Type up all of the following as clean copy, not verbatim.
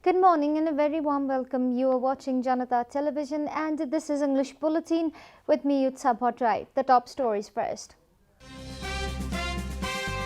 Good morning and a very warm welcome. You are watching JanataTelevision and this is English Bulletin with me, Utsa Bhattrai. The top stories first.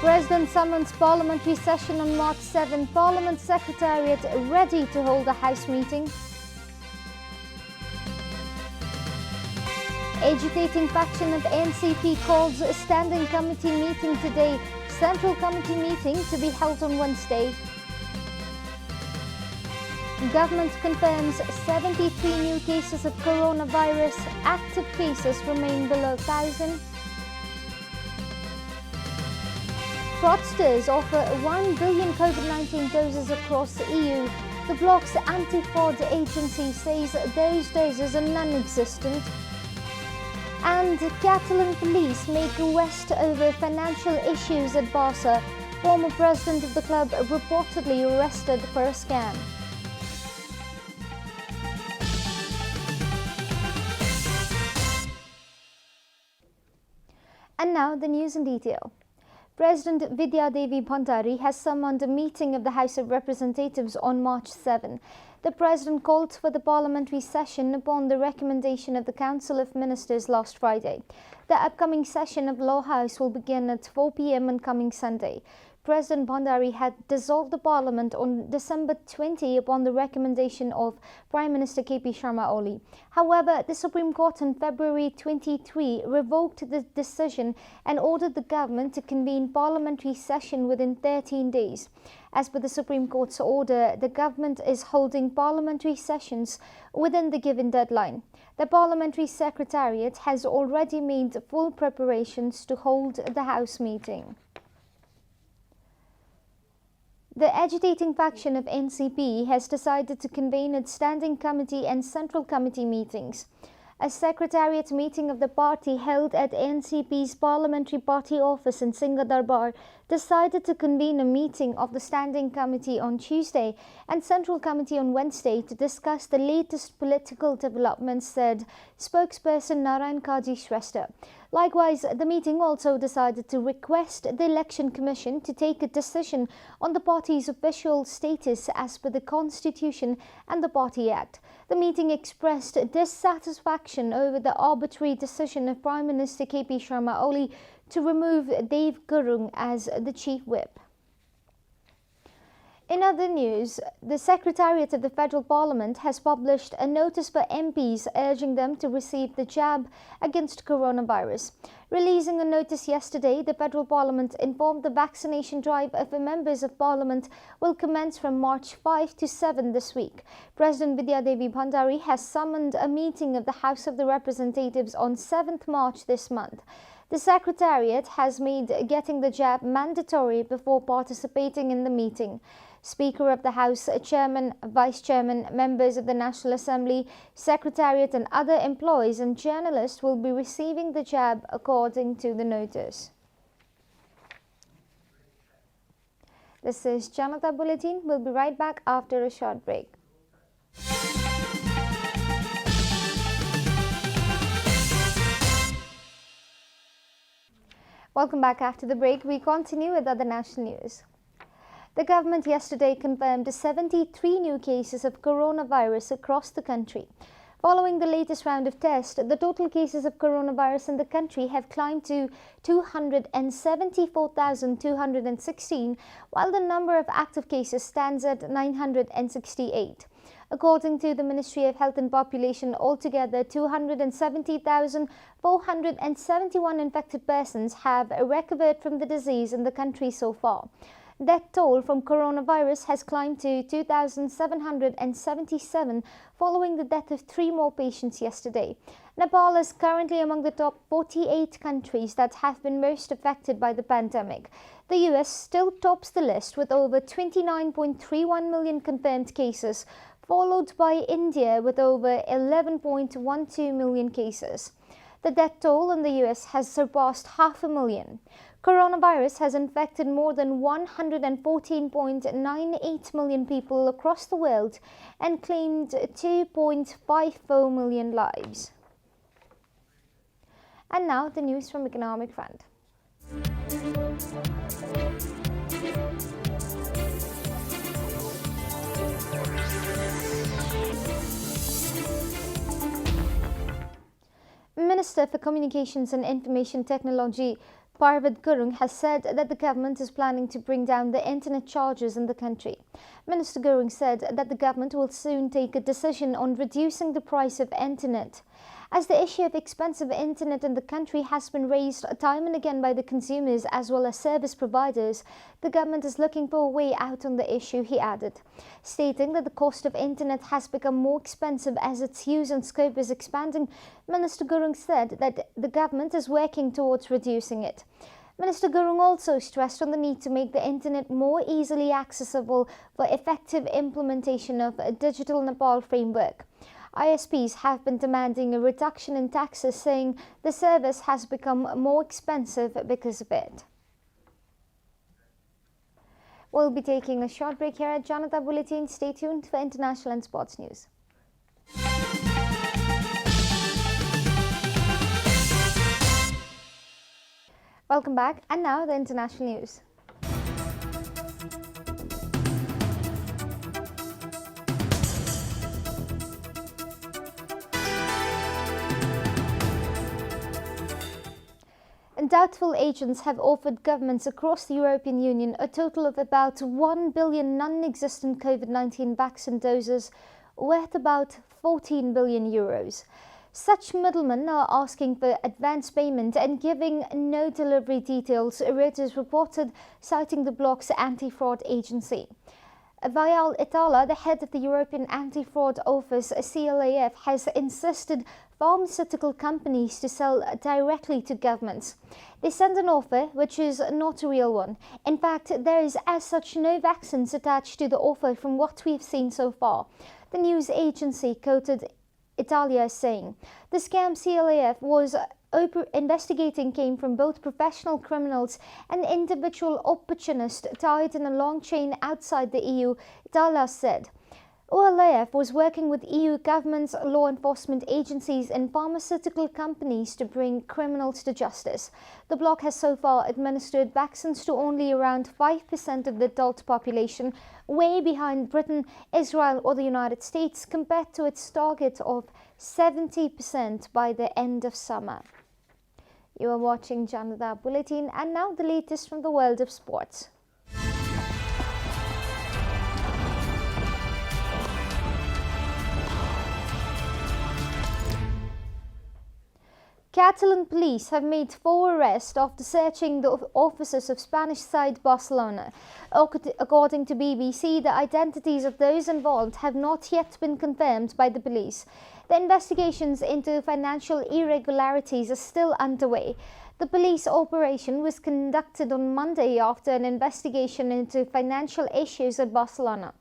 President summons parliamentary session on March 7. Parliament Secretariat ready to hold a House meeting. Agitating faction of NCP calls a standing committee meeting today. Central committee meeting to be held on Wednesday. Government confirms 73 new cases of coronavirus. Active cases remain below 1,000. Fraudsters offer 1 billion COVID-19 doses across the EU. The bloc's anti-fraud agency says those doses are non-existent. And Catalan police make arrest over financial issues at Barca. Former president of the club reportedly arrested for a scam. And now the news in detail. President Vidya Devi Bhandari has summoned a meeting of the House of Representatives on March 7. The President called for the parliamentary session upon the recommendation of the Council of Ministers last Friday. The upcoming session of Law House will begin at 4 p.m. on coming Sunday. President Bhandari had dissolved the Parliament on December 20 upon the recommendation of Prime Minister KP Sharma Oli. However, the Supreme Court on February 23 revoked the decision and ordered the government to convene parliamentary session within 13 days. As per the Supreme Court's order, the government is holding parliamentary sessions within the given deadline. The Parliamentary Secretariat has already made full preparations to hold the House meeting. The agitating faction of NCP has decided to convene its standing committee and central committee meetings. A secretariat meeting of the party held at NCP's parliamentary party office in Singha Darbar decided to convene a meeting of the standing committee on Tuesday and central committee on Wednesday to discuss the latest political developments, said spokesperson Narayan Kaji Shrestha. Likewise, the meeting also decided to request the Election Commission to take a decision on the party's official status as per the Constitution and the Party Act. The meeting expressed dissatisfaction over the arbitrary decision of Prime Minister KP Sharma Oli to remove Dev Gurung as the Chief Whip. In other news, the Secretariat of the Federal Parliament has published a notice for MPs urging them to receive the jab against coronavirus. Releasing a notice yesterday, the Federal Parliament informed the vaccination drive of the members of Parliament will commence from March 5 to 7 this week. President Vidya Devi Bhandari has summoned a meeting of the House of the Representatives on 7th March this month. The Secretariat has made getting the jab mandatory before participating in the meeting. Speaker of the House, Chairman, Vice Chairman, members of the National Assembly, Secretariat and other employees and journalists will be receiving the jab according to the notice. This is Janata Bulletin. We'll be right back after a short break. Welcome back after the break. We continue with other national news. The government yesterday confirmed 73 new cases of coronavirus across the country. Following the latest round of tests, the total cases of coronavirus in the country have climbed to 274,216, while the number of active cases stands at 968. According to the Ministry of Health and Population, altogether 270,471 infected persons have recovered from the disease in the country so far. Death toll from coronavirus has climbed to 2,777 following the death of 3 more patients yesterday. Nepal is currently among the top 48 countries that have been most affected by the pandemic. The US still tops the list with over 29.31 million confirmed cases, followed by India with over 11.12 million cases. The death toll in the US has surpassed 500,000. Coronavirus has infected more than 114.98 million people across the world and claimed 2.54 million lives. And now the news from economic front. Minister for Communications and Information Technology Falgun has said that the government is planning to bring down the internet charges in the country. Minister Gurung said that the government will soon take a decision on reducing the price of internet. As the issue of expensive internet in the country has been raised time and again by the consumers as well as service providers, the government is looking for a way out on the issue, he added, stating that the cost of internet has become more expensive as its use and scope is expanding. Minister Gurung said that the government is working towards reducing it. Minister Gurung also stressed on the need to make the internet more easily accessible for effective implementation of a digital Nepal framework. ISPs have been demanding a reduction in taxes, saying the service has become more expensive because of it. We'll be taking a short break here at Janata Bulletin. Stay tuned for international and sports news. Welcome back, and now the international news. Doubtful agents have offered governments across the European Union a total of about 1 billion non-existent COVID-19 vaccine doses worth about 14 billion euros. Such middlemen are asking for advance payment and giving no delivery details, Reuters reported, citing the bloc's anti-fraud agency. Vial Itala, the head of the European Anti-Fraud Office, CLAF, has insisted pharmaceutical companies to sell directly to governments. They send an offer, which is not a real one. In fact, there is as such no vaccines attached to the offer from what we've seen so far. The news agency quoted Italia as saying, the scam CLAF was investigating came from both professional criminals and individual opportunists tied in a long chain outside the EU, Italia said. OLAF was working with EU governments, law enforcement agencies and pharmaceutical companies to bring criminals to justice. The bloc has so far administered vaccines to only around 5% of the adult population, way behind Britain, Israel or the United States, compared to its target of 70% by the end of summer. You are watching Janata Bulletin, and now the latest from the world of sports. Catalan police have made 4 arrests after searching the offices of Spanish side Barcelona. According to BBC, the identities of those involved have not yet been confirmed by the police. The investigations into financial irregularities are still underway. The police operation was conducted on Monday after an investigation into financial issues at Barcelona.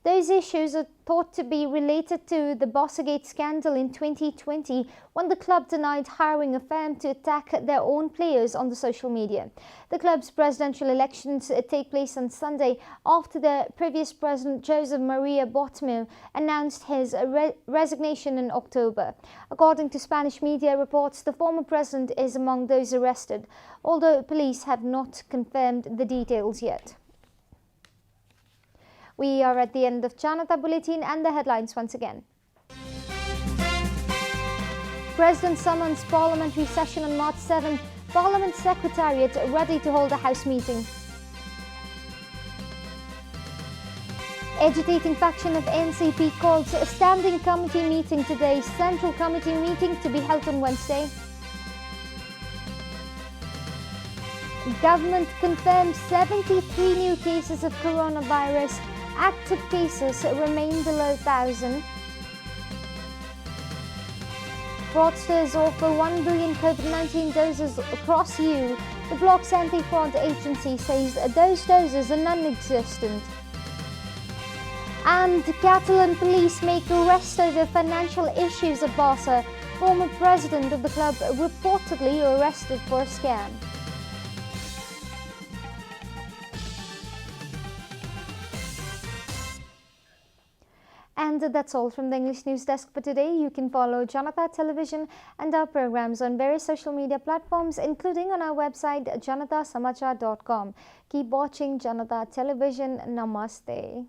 Those issues are thought to be related to the Bossagate scandal in 2020, when the club denied hiring a firm to attack their own players on the social media. The club's presidential elections take place on Sunday after the previous president Josep Maria Bartomeu announced his resignation in October. According to Spanish media reports, the former president is among those arrested, although police have not confirmed the details yet. We are at the end of Janata Bulletin, and the headlines once again. President summons parliamentary session on March 7. Parliament Secretariat ready to hold a House meeting. Agitating faction of NCP calls a standing committee meeting today. Central committee meeting to be held on Wednesday. Government confirms 73 new cases of coronavirus. Active cases remain below 1,000. Fraudsters offer 1 billion COVID-19 doses across EU. The bloc's anti-fraud agency says those doses are non-existent. And Catalan police make arrest over financial issues at Barca. Former president of the club reportedly arrested for a scam. And that's all from the English News Desk for today. You can follow Janata Television and our programs on various social media platforms, including on our website janatasamachar.com. Keep watching Janata Television. Namaste.